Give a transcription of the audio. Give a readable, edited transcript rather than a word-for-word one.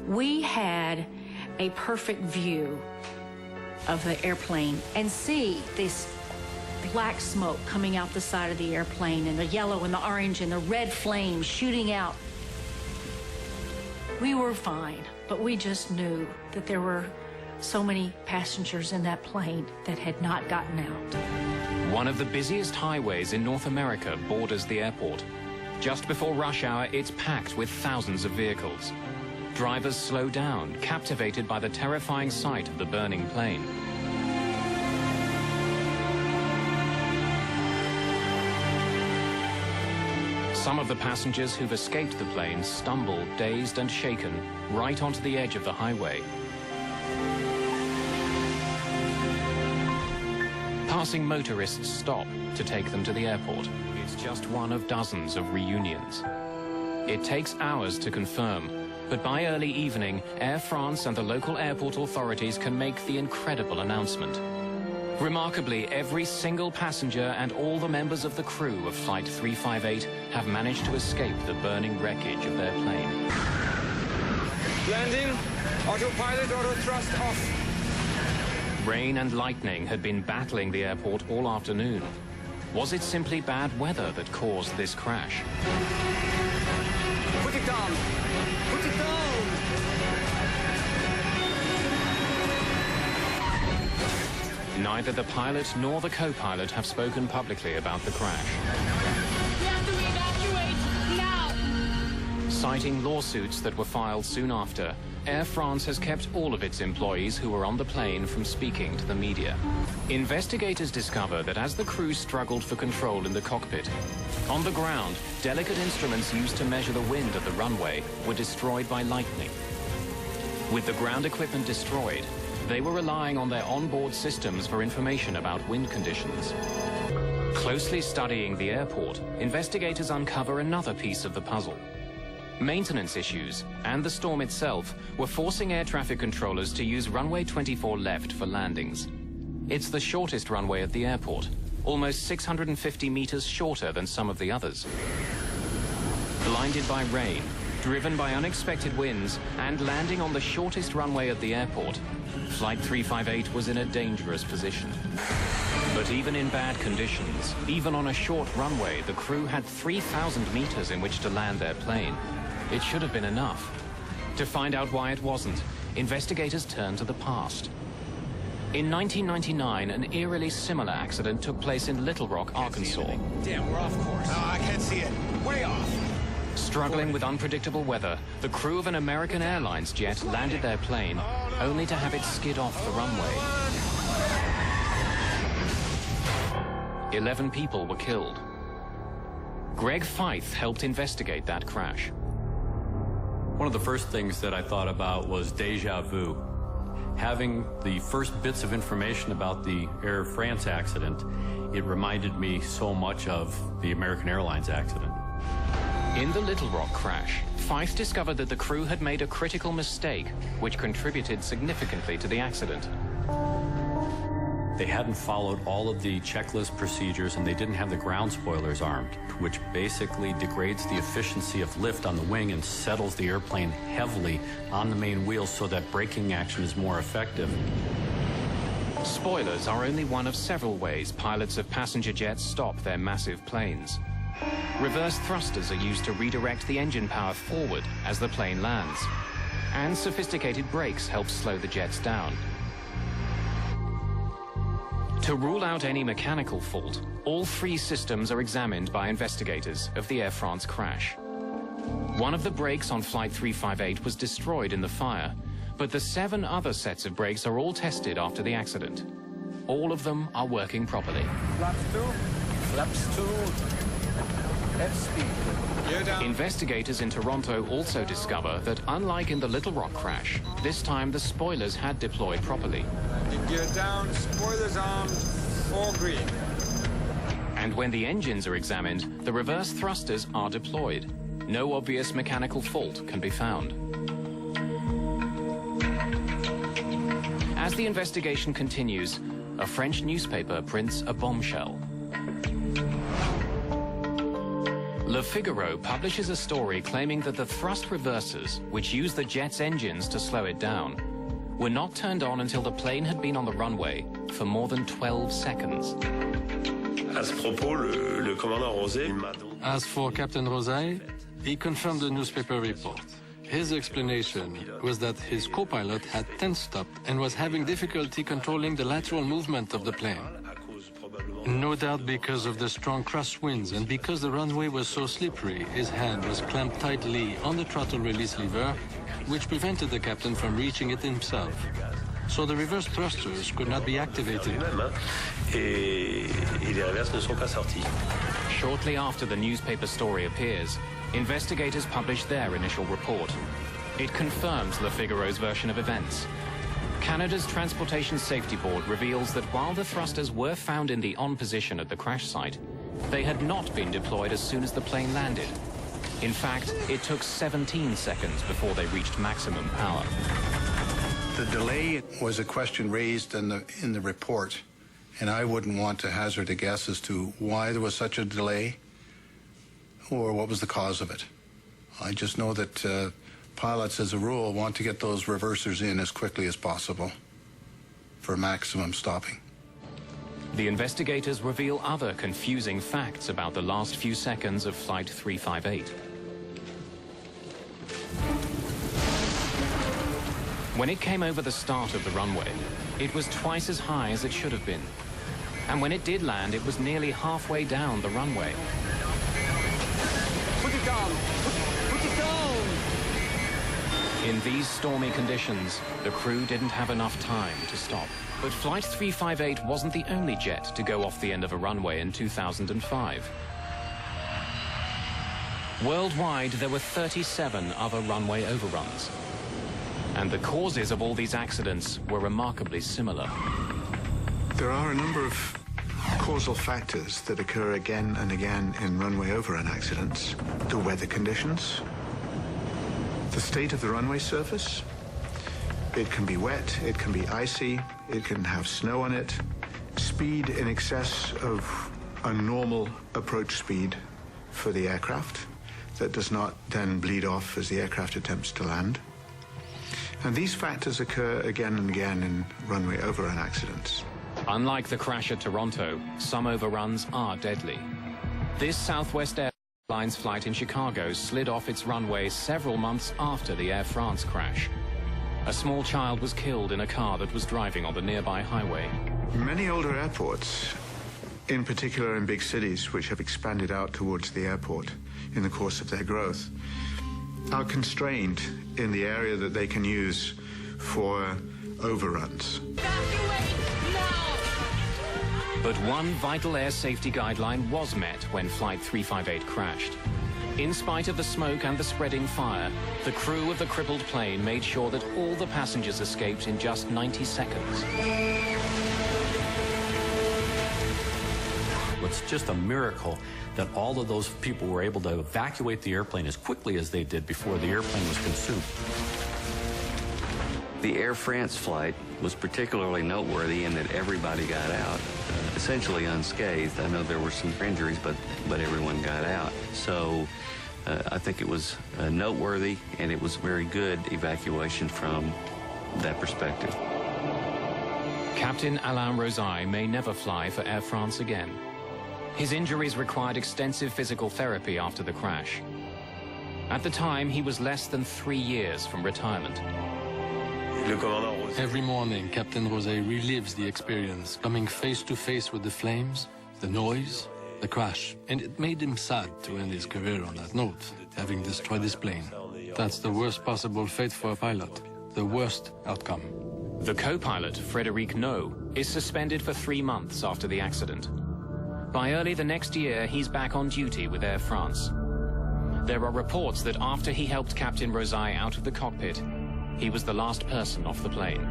We had a perfect view of the airplane and see this black smoke coming out the side of the airplane, and the yellow and the orange and the red flames shooting out. We were fine, but we just knew that there were so many passengers in that plane that had not gotten out. One of the busiest highways in North America borders the airport. Just before rush hour, it's packed with thousands of vehicles. Drivers slow down, captivated by the terrifying sight of the burning plane. Some of the passengers who've escaped the plane stumble, dazed and shaken, right onto the edge of the highway. Passing motorists stop to take them to the airport. It's just one of dozens of reunions. It takes hours to confirm, but by early evening, Air France and the local airport authorities can make the incredible announcement. Remarkably, every single passenger and all the members of the crew of Flight 358 have managed to escape the burning wreckage of their plane. Landing, autopilot, auto thrust off. Rain and lightning had been battling the airport all afternoon. Was it simply bad weather that caused this crash? Put it down! Put it down! Neither the pilot nor the co-pilot have spoken publicly about the crash. We have to evacuate now! Citing lawsuits that were filed soon after, Air France has kept all of its employees who were on the plane from speaking to the media. Investigators discover that as the crew struggled for control in the cockpit, on the ground, delicate instruments used to measure the wind at the runway were destroyed by lightning. With the ground equipment destroyed, they were relying on their onboard systems for information about wind conditions. Closely studying the airport, investigators uncover another piece of the puzzle. Maintenance issues and the storm itself were forcing air traffic controllers to use runway 24 left for landings. It's the shortest runway at the airport, almost 650 meters shorter than some of the others. Blinded by rain, driven by unexpected winds, and landing on the shortest runway at the airport, Flight 358 was in a dangerous position. But even in bad conditions, even on a short runway, the crew had 3,000 meters in which to land their plane. It should have been enough. To find out why it wasn't, investigators turned to the past. In 1999, an eerily similar accident took place in Little Rock, Arkansas. Damn, we're off course. No, I can't see it. Way off. Struggling with unpredictable weather, the crew of an American Airlines jet landed their plane, only to have it skid off the runway. 11 people were killed. Greg Feith helped investigate that crash. One of the first things that I thought about was déjà vu. Having the first bits of information about the Air France accident, it reminded me so much of the American Airlines accident. In the Little Rock crash, Feith discovered that the crew had made a critical mistake, which contributed significantly to the accident. They hadn't followed all of the checklist procedures, and they didn't have the ground spoilers armed, which basically degrades the efficiency of lift on the wing and settles the airplane heavily on the main wheels so that braking action is more effective. Spoilers are only one of several ways pilots of passenger jets stop their massive planes. Reverse thrusters are used to redirect the engine power forward as the plane lands, and sophisticated brakes help slow the jets down. To rule out any mechanical fault, all three systems are examined by investigators of the Air France crash. One of the brakes on Flight 358 was destroyed in the fire, but the 7 other sets of brakes are all tested after the accident. All of them are working properly. Flaps 2, flaps 2, F-speed. Investigators in Toronto also discover that, unlike in the Little Rock crash, this time the spoilers had deployed properly. Gear down, spoilers armed, 4 green. And when the engines are examined, the reverse thrusters are deployed. No obvious mechanical fault can be found. As the investigation continues, a French newspaper prints a bombshell. Le Figaro publishes a story claiming that the thrust reversers, which use the jet's engines to slow it down, were not turned on until the plane had been on the runway for more than 12 seconds. As for Captain Rosay, he confirmed the newspaper report. His explanation was that his co-pilot had tensed up and was having difficulty controlling the lateral movement of the plane. No doubt because of the strong crosswinds and because the runway was so slippery, his hand was clamped tightly on the throttle release lever, which prevented the captain from reaching it himself. So the reverse thrusters could not be activated. Shortly after the newspaper story appears, investigators publish their initial report. It confirms Le Figaro's version of events. Canada's Transportation Safety Board reveals that while the thrusters were found in the on position at the crash site, they had not been deployed as soon as the plane landed. In fact, it took 17 seconds before they reached maximum power. The delay was a question raised in the report, and I wouldn't want to hazard a guess as to why there was such a delay or what was the cause of it. I just know that pilots, as a rule, want to get those reversers in as quickly as possible for maximum stopping. The investigators reveal other confusing facts about the last few seconds of Flight 358. When it came over the start of the runway, it was twice as high as it should have been. And when it did land, it was nearly halfway down the runway. Put it down! Put it down! In these stormy conditions, the crew didn't have enough time to stop. But Flight 358 wasn't the only jet to go off the end of a runway in 2005. Worldwide, there were 37 other runway overruns. And the causes of all these accidents were remarkably similar. There are a number of causal factors that occur again and again in runway overrun accidents. The weather conditions, the state of the runway surface. It can be wet, it can be icy, it can have snow on it. Speed in excess of a normal approach speed for the aircraft that does not then bleed off as the aircraft attempts to land. And these factors occur again and again in runway overrun accidents. Unlike the crash at Toronto, some overruns are deadly. This Southwest Airlines flight in Chicago slid off its runway several months after the Air France crash. A small child was killed in a car that was driving on the nearby highway. Many older airports, in particular in big cities which have expanded out towards the airport in the course of their growth, are constrained in the area that they can use for overruns. But one vital air safety guideline was met when Flight 358 crashed. In spite of the smoke and the spreading fire, the crew of the crippled plane made sure that all the passengers escaped in just 90 seconds. It's just a miracle that all of those people were able to evacuate the airplane as quickly as they did before the airplane was consumed. The Air France flight was particularly noteworthy in that everybody got out, essentially unscathed. I know there were some injuries, but everyone got out. So I think it was noteworthy, and it was very good evacuation from that perspective. Captain Alain Rosay may never fly for Air France again. His injuries required extensive physical therapy after the crash. At the time, he was less than 3 years from retirement. Every morning, Captain Rosay relives the experience, coming face to face with the flames, the noise, the crash. And it made him sad to end his career on that note, having destroyed his plane. That's the worst possible fate for a pilot, the worst outcome. The co-pilot, Frédéric No, is suspended for 3 months after the accident. By early the next year, he's back on duty with Air France. There are reports that after he helped Captain Rosay out of the cockpit, he was the last person off the plane.